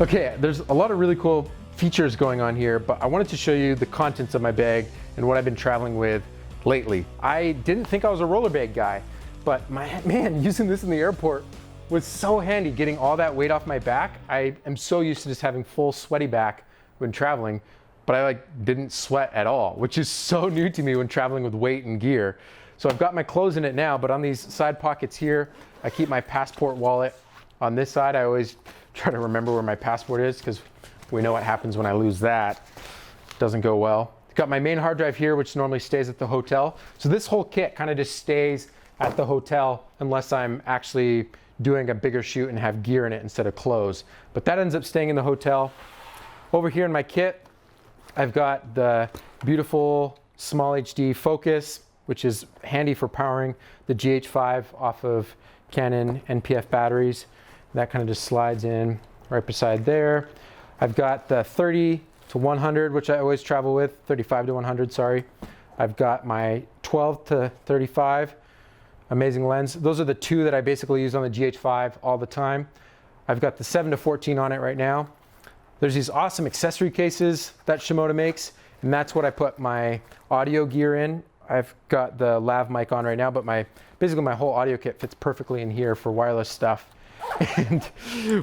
Okay, there's a lot of really cool features going on here, but I wanted to show you the contents of my bag and what I've been traveling with lately. I didn't think I was a roller bag guy, but man, using this in the airport was so handy, getting all that weight off my back. I am so used to just having full sweaty back when traveling, but I didn't sweat at all, which is so new to me when traveling with weight and gear. So I've got my clothes in it now, but on these side pockets here, I keep my passport wallet. On this side, I always try to remember where my passport is because we know what happens when I lose that. Doesn't go well. Got my main hard drive here, which normally stays at the hotel. So this whole kit kind of just stays at the hotel unless I'm actually doing a bigger shoot and have gear in it instead of clothes. But that ends up staying in the hotel. Over here in my kit, I've got the beautiful small HD focus, which is handy for powering the GH5 off of Canon NPF batteries. That kind of just slides in right beside there. I've got the 30 to 100, which I always travel with, 35 to 100, sorry. I've got my 12 to 35 amazing lens. Those are the two that I basically use on the GH5 all the time. I've got the 7 to 14 on it right now. There's these awesome accessory cases that Shimoda makes, and that's what I put my audio gear in. I've got the lav mic on right now, but basically my whole audio kit fits perfectly in here for wireless stuff. And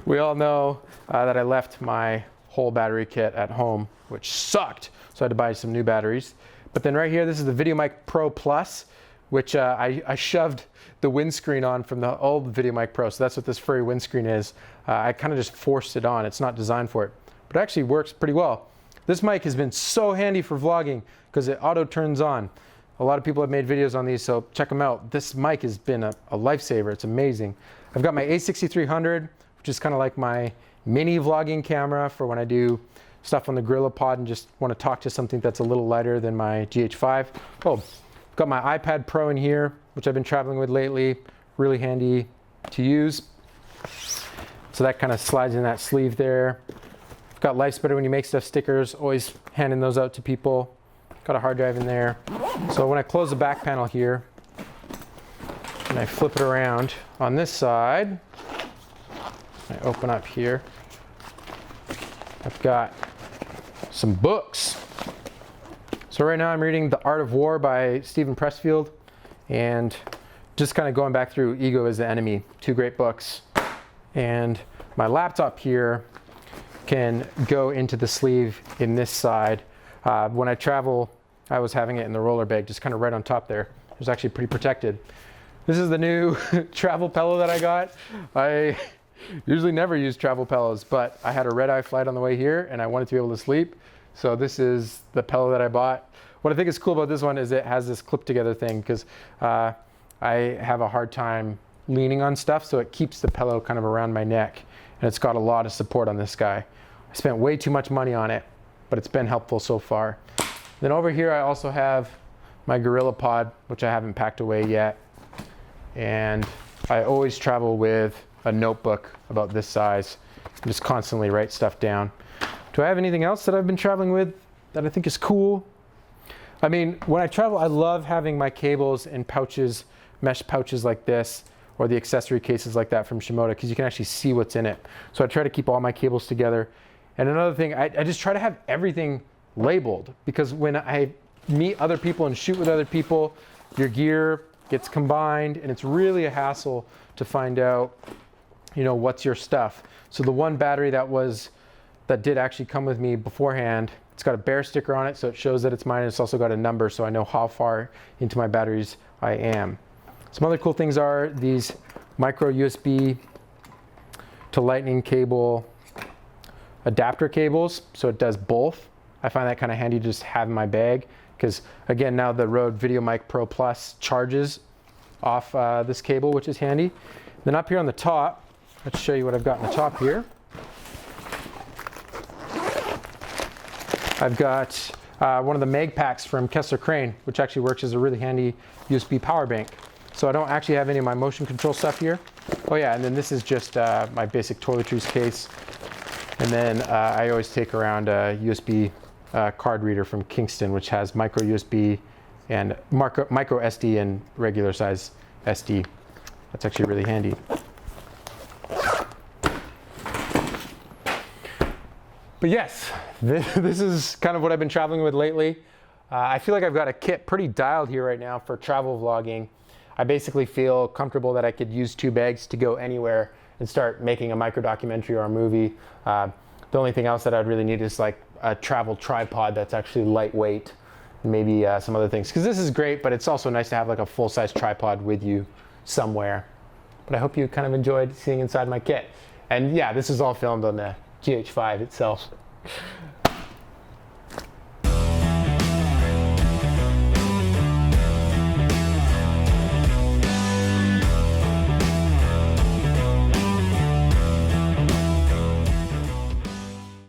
we all know that I left my whole battery kit at home, which sucked. So I had to buy some new batteries. But then right here, this is the VideoMic Pro Plus, which I shoved the windscreen on from the old VideoMic Pro. So that's what this furry windscreen is. I kind of just forced it on. It's not designed for it, but it actually works pretty well. This mic has been so handy for vlogging because it auto turns on. A lot of people have made videos on these, so check them out. This mic has been a lifesaver. It's amazing. I've got my A6300, which is kind of like my mini vlogging camera for when I do stuff on the GORILLAPOD and just want to talk to something that's a little lighter than my GH5. Oh, got my iPad Pro in here, which I've been traveling with lately. Really handy to use. So that kind of slides in that sleeve there. Got Life Spreader when you make stuff stickers, always handing those out to people. Got a hard drive in there. So when I close the back panel here, and I flip it around on this side, I open up here, I've got some books. So right now I'm reading The Art of War by Steven Pressfield, and just kind of going back through Ego is the Enemy, two great books. And my laptop here can go into the sleeve in this side. When I travel, I was having it in the roller bag, just kind of right on top there. It was actually pretty protected. This is the new travel pillow that I got. I usually never use travel pillows, but I had a red-eye flight on the way here and I wanted to be able to sleep. So this is the pillow that I bought. What I think is cool about this one is it has this clip together thing because I have a hard time leaning on stuff, so it keeps the pillow kind of around my neck, and it's got a lot of support on this guy. I spent way too much money on it, but it's been helpful so far. Then over here I also have my GORILLAPOD, which I haven't packed away yet. And I always travel with a notebook about this size. I just constantly write stuff down. Do I have anything else that I've been traveling with that I think is cool? I mean, when I travel, I love having my cables in pouches, mesh pouches like this, or the accessory cases like that from Shimoda, because you can actually see what's in it. So I try to keep all my cables together. And another thing, I just try to have everything labeled, because when I meet other people and shoot with other people, your gear gets combined and it's really a hassle to find out, you know, what's your stuff. So the one battery that did actually come with me beforehand, it's got a bear sticker on it, so it shows that it's mine. It's also got a number, so I know how far into my batteries I am. Some other cool things are these micro USB to lightning cable adapter cables, so it does both. I find that kind of handy to just have in my bag, because again, now the Rode VideoMic Pro Plus charges off this cable, which is handy. Then up here on the top, let's show you what I've got on the top here. I've got one of the mag packs from Kessler Crane, which actually works as a really handy USB power bank. So I don't actually have any of my motion control stuff here. Oh yeah, and then this is just my basic toiletries case. And then I always take around a USB card reader from Kingston, which has micro USB and micro SD and regular size SD. That's actually really handy. But yes, this is kind of what I've been traveling with lately. I feel like I've got a kit pretty dialed here right now for travel vlogging. I basically feel comfortable that I could use 2 bags to go anywhere and start making a micro documentary or a movie. The only thing else that I'd really need is like a travel tripod that's actually lightweight, and maybe some other things. Because this is great, but it's also nice to have like a full-size tripod with you somewhere. But I hope you kind of enjoyed seeing inside my kit. And yeah, this is all filmed on the GH5 itself.